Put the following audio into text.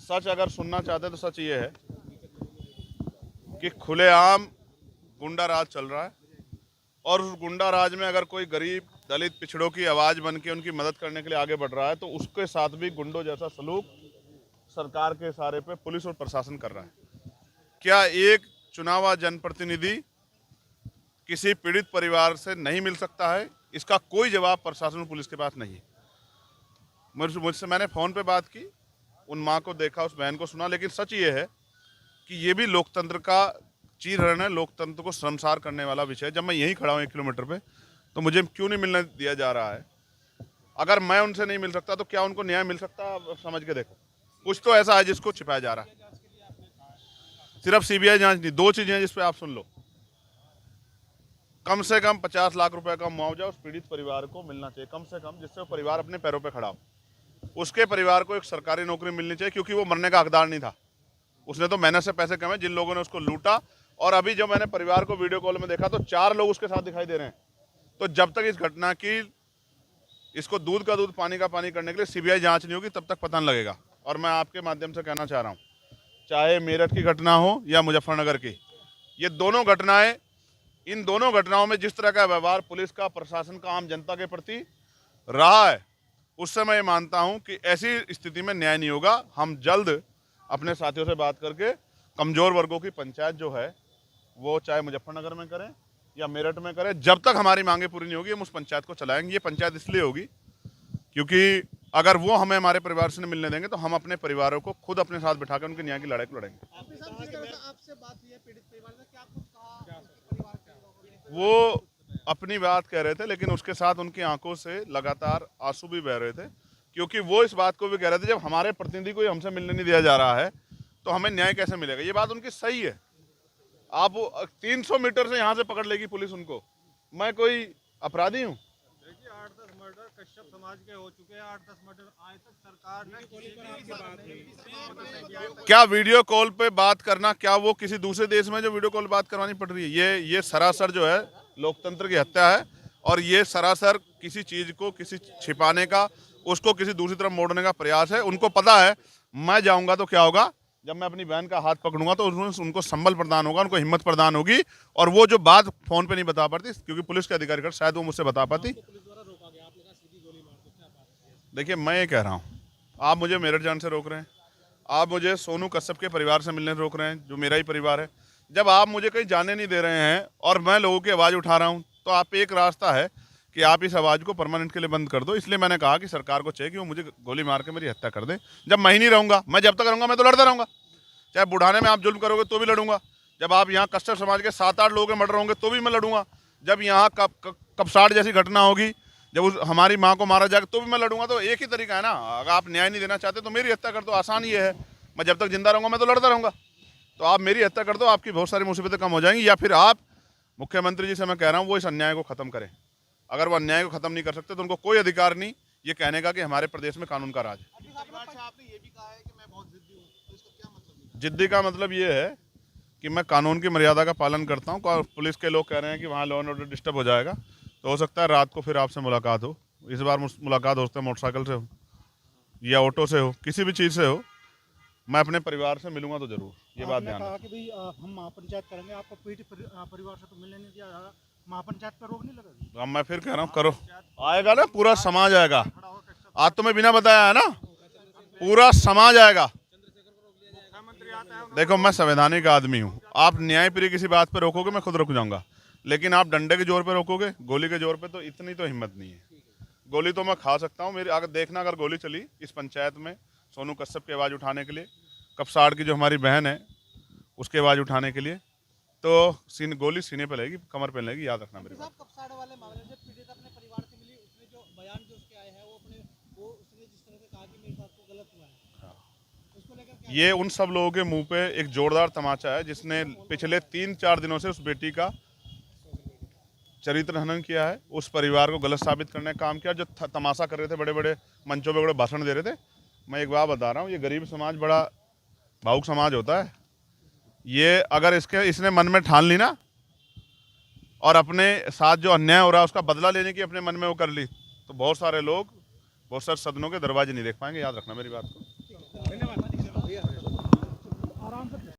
सच अगर सुनना चाहते तो सच ये है कि खुलेआम गुंडा राज चल रहा है और उस गुंडा राज में अगर कोई गरीब दलित पिछड़ों की आवाज़ बन के उनकी मदद करने के लिए आगे बढ़ रहा है तो उसके साथ भी गुंडों जैसा सलूक सरकार के इशारे पे पुलिस और प्रशासन कर रहा है। क्या एक चुनावा जनप्रतिनिधि किसी पीड़ित परिवार से नहीं मिल सकता है? इसका कोई जवाब प्रशासन और पुलिस के पास नहीं है। मुझसे मैंने फ़ोन पे बात की, उन माँ को देखा, उस बहन को सुना, लेकिन सच ये है कि ये भी लोकतंत्र का चीरहरण है, लोकतंत्र को शर्मसार करने वाला विषय है। जब मैं यहीं खड़ा हूँ 1 किलोमीटर पे, तो मुझे क्यों नहीं मिलने दिया जा रहा है? अगर मैं उनसे नहीं मिल सकता तो क्या उनको न्याय मिल सकता? समझ के देखो, कुछ तो ऐसा है जिसको छिपाया जा रहा है। सिर्फ सीबीआई जांच नहीं, 2 चीजें हैं जिस पे आप सुन लो। कम से कम 50 लाख रुपए का मुआवजा उस पीड़ित परिवार को मिलना चाहिए, कम से कम, जिससे वो परिवार अपने पैरों पे खड़ा हो। उसके परिवार को एक सरकारी नौकरी मिलनी चाहिए, क्योंकि वो मरने का हकदार नहीं था। उसने तो मेहनत से पैसे कमाए, जिन लोगों ने उसको लूटा। और अभी जब मैंने परिवार को वीडियो कॉल में देखा तो 4 लोग उसके साथ दिखाई दे रहे हैं। तो जब तक इस घटना की, इसको दूध का दूध पानी का पानी करने के लिए सीबीआई जांच नहीं होगी, तब तक पता नहीं लगेगा। और मैं आपके माध्यम से कहना चाह रहा हूँ, चाहे मेरठ की घटना हो या मुजफ्फरनगर की, ये दोनों घटनाएं, इन दोनों घटनाओं में जिस तरह का व्यवहार पुलिस का, प्रशासन का आम जनता के प्रति रहा है, उससे मैं ये मानता हूं कि ऐसी स्थिति में न्याय नहीं होगा। हम जल्द अपने साथियों से बात करके कमजोर वर्गों की पंचायत जो है वो चाहे मुजफ्फरनगर में करें या मेरठ में करें, जब तक हमारी मांगे पूरी नहीं होगी हम उस पंचायत को चलाएंगे। ये पंचायत इसलिए होगी क्योंकि अगर वो हमें हमारे परिवार से नहीं मिलने देंगे तो हम अपने परिवारों को खुद अपने साथ बिठाकर उनके न्याय की लड़ाई को लड़ेंगे। वो अपनी बात कह रहे थे, लेकिन उसके साथ उनकी आंखों से लगातार आंसू भी बह रहे थे, क्योंकि वो इस बात को भी कह रहे थे, जब हमारे प्रतिनिधि को हमसे मिलने नहीं दिया जा रहा है तो हमें न्याय कैसे मिलेगा। ये बात उनकी सही है। आप 300 मीटर से यहाँ से पकड़ लेगी पुलिस उनको। मैं कोई अपराधी हूँ? 8-10 मर्डर कश्यप समाज के हो चुके हैं, 8-10 मर्डर आज तक सरकार ने क्या वीडियो कॉल पे बात करना, क्या वो किसी दूसरे देश में जो वीडियो कॉल बात करवानी पड़ रही है? ये सरासर जो है लोकतंत्र की हत्या है, और ये सरासर किसी चीज को किसी छिपाने का, उसको किसी दूसरी तरफ मोड़ने का प्रयास है। उनको पता है मैं जाऊंगा तो क्या होगा, जब मैं अपनी बहन का हाथ पकड़ूंगा तो उनको संबल प्रदान होगा, उनको हिम्मत प्रदान होगी, और वो जो बात फोन पे नहीं बता पाती क्योंकि पुलिस के अधिकारी कर, शायद वो मुझसे बता पाती। देखिए, मैं ये कह रहा हूँ, आप मुझे मेरठ जाने से रोक रहे हैं, आप मुझे सोनू कश्यप के परिवार से मिलने से रोक रहे हैं, जो मेरा ही परिवार है। जब आप मुझे कहीं जाने नहीं दे रहे हैं और मैं लोगों की आवाज़ उठा रहा हूँ, तो आप एक रास्ता है कि आप इस आवाज़ को परमानेंट के लिए बंद कर दो। इसलिए मैंने कहा कि सरकार को चाहिए कि वो मुझे गोली मार के मेरी हत्या कर दे। जब मैं ही नहीं रहूँगा, मैं जब तक रहूँगा मैं तो लड़ता रहूँगा। चाहे बुढ़ाने में आप जुल्म करोगे तो भी लड़ूंगा। जब आप यहाँ कश्यप समाज के 7-8 लोगों के मर्डर होंगे तो भी मैं लड़ूंगा। जब यहाँ कपसाड़ जैसी घटना होगी, जब हमारी माँ को मारा जाएगा तो भी मैं लड़ूंगा। तो एक ही तरीका है ना, अगर आप न्याय नहीं देना चाहते तो मेरी हत्या कर दो। आसान ये है, मैं जब तक जिंदा रहूँगा मैं तो लड़ता रहूँगा। तो आप मेरी हत्या कर दो, आपकी बहुत सारी मुसीबतें कम हो जाएंगी। या फिर आप मुख्यमंत्री जी से मैं कह रहा हूँ वो इस अन्याय को ख़त्म करें। अगर वो अन्याय को ख़त्म नहीं कर सकते तो उनको कोई अधिकार नहीं ये कहने का कि हमारे प्रदेश में कानून का राज है। जिद्दी का मतलब ये है कि मैं कानून की मर्यादा का पालन करता हूँ। पुलिस के लोग कह रहे हैं कि वहाँ लॉ एंड ऑर्डर डिस्टर्ब हो जाएगा, तो हो सकता है रात को फिर आपसे मुलाकात हो। इस बार मुलाकात हो सकता है मोटरसाइकिल से हो या ऑटो से हो, किसी भी चीज़ से हो। मैं अपने परिवार से मिलूंगा तो जरूर, ये बात ध्यान रखना। कि भाई हम महापंचायत करेंगे, आपको पीड़ित परिवार से तो मिलने नहीं दिया जाएगा, महापंचायत पर रोक नहीं लगेगी? अब मैं फिर कह रहा हूँ, करो, आएगा ना, पूरा समाज आएगा। आज तो मैं बिना बताया है ना, पूरा समाज आएगा। देखो, मैं संवैधानिक आदमी हूँ। आप न्याय प्रिय किसी बात पे रोकोगे मैं खुद रुक जाऊंगा, लेकिन आप डंडे के जोर पे रोकोगे, गोली के जोर पे, तो इतनी तो हिम्मत नहीं है। गोली तो मैं खा सकता हूँ, मेरी अगर देखना, अगर गोली चली इस पंचायत में सोनू कश्यप की आवाज़ उठाने के लिए, कपसाड़ की जो हमारी बहन है उसकी आवाज़ उठाने के लिए, तो गोली सीने पे लगेगी, कमर पे लगेगी, याद रखना मेरी बात। कपसाड़ वाले मामले में पीड़ित अपने परिवार से मिली, उसने जो बयान जो उसके आए हैं वो उसने जिस तरह से कहा कि मेरे साथ तो गलत हुआ है, उसको लेकर ये उन सब लोगों के मुंह पे एक जोरदार तमाचा है जिसने पिछले 3-4 दिनों से उस बेटी का चरित्र हनन किया है, उस परिवार को गलत साबित करने का काम किया। जो तमाशा कर रहे थे, बड़े बड़े मंचों पे बड़े भाषण दे रहे थे। मैं एक बात बता रहा हूँ, ये गरीब समाज बड़ा भावुक समाज होता है। ये अगर इसने मन में ठान ली ना, और अपने साथ जो अन्याय हो रहा है उसका बदला लेने की अपने मन में वो कर ली, तो बहुत सारे लोग बहुत सारे सदनों के दरवाजे नहीं देख पाएंगे। याद रखना मेरी बात को। धन्यवाद।